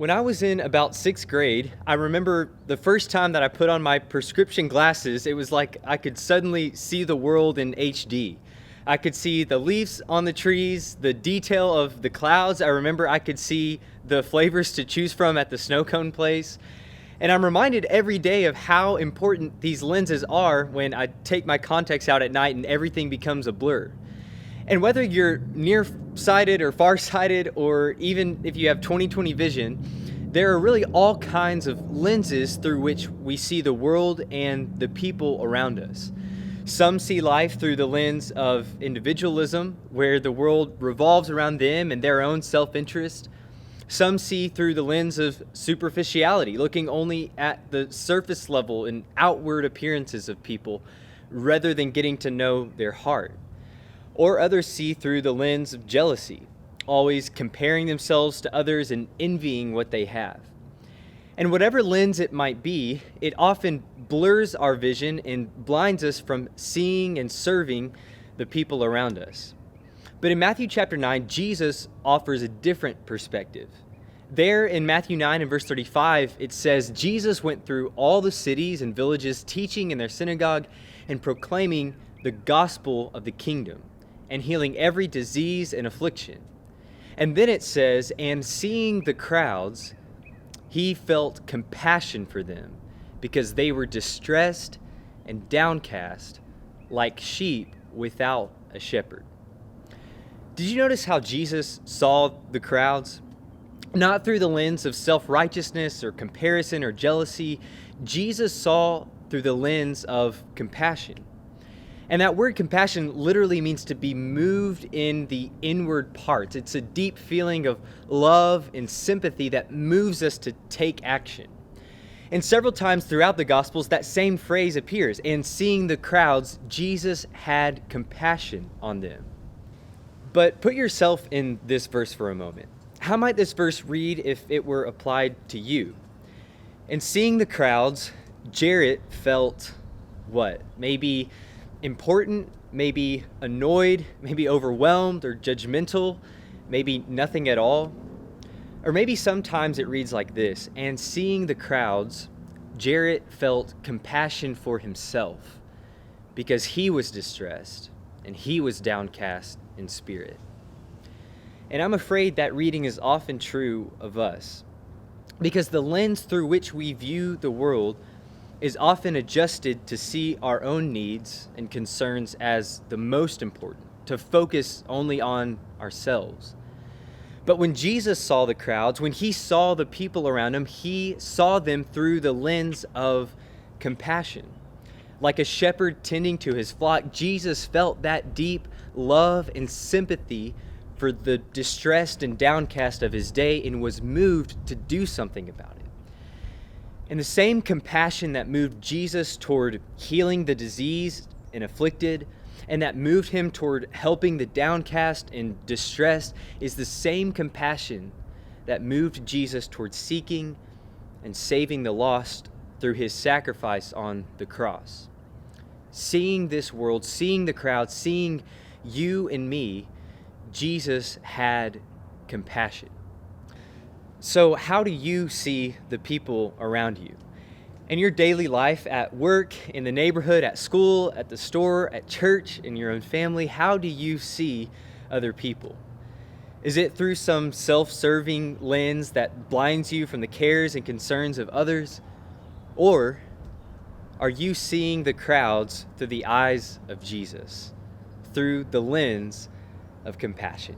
When I was in about sixth grade, I remember the first time that I put on my prescription glasses, it was like I could suddenly see the world in HD. I could see the leaves on the trees, the detail of the clouds. I remember I could see the flavors to choose from at the snow cone place. And I'm reminded every day of how important these lenses are when I take my contacts out at night and everything becomes a blur. And whether you're nearsighted or farsighted, or even if you have 20/20 vision, there are really all kinds of lenses through which we see the world and the people around us. Some see life through the lens of individualism, where the world revolves around them and their own self-interest. Some see through the lens of superficiality, looking only at the surface level and outward appearances of people, rather than getting to know their heart. Or others see through the lens of jealousy, always comparing themselves to others and envying what they have. And whatever lens it might be, it often blurs our vision and blinds us from seeing and serving the people around us. But in Matthew chapter 9, Jesus offers a different perspective. There in Matthew 9 and verse 35, it says, Jesus went through all the cities and villages, teaching in their synagogue and proclaiming the gospel of the kingdom, and healing every disease and affliction. And then it says, and seeing the crowds, he felt compassion for them, because they were distressed and downcast, like sheep without a shepherd. Did you notice how Jesus saw the crowds? Not through the lens of self-righteousness or comparison or jealousy. Jesus saw through the lens of compassion. And that word compassion literally means to be moved in the inward parts. It's a deep feeling of love and sympathy that moves us to take action. And several times throughout the Gospels, that same phrase appears. And seeing the crowds, Jesus had compassion on them. But put yourself in this verse for a moment. How might this verse read if it were applied to you? And seeing the crowds, Jarrett felt what? Maybe important, maybe annoyed, maybe overwhelmed or judgmental, maybe nothing at all. Or maybe sometimes it reads like this, and seeing the crowds, Jarrett felt compassion for himself because he was distressed and he was downcast in spirit. And I'm afraid that reading is often true of us, because the lens through which we view the world is often adjusted to see our own needs and concerns as the most important, to focus only on ourselves. But when Jesus saw the crowds, when he saw the people around him, he saw them through the lens of compassion. Like a shepherd tending to his flock, Jesus felt that deep love and sympathy for the distressed and downcast of his day and was moved to do something about it. And the same compassion that moved Jesus toward healing the diseased and afflicted, and that moved him toward helping the downcast and distressed, is the same compassion that moved Jesus toward seeking and saving the lost through his sacrifice on the cross. Seeing this world, seeing the crowd, seeing you and me, Jesus had compassion. So how do you see the people around you? In your daily life, at work, in the neighborhood, at school, at the store, at church, in your own family, how do you see other people? Is it through some self-serving lens that blinds you from the cares and concerns of others? Or are you seeing the crowds through the eyes of Jesus, through the lens of compassion?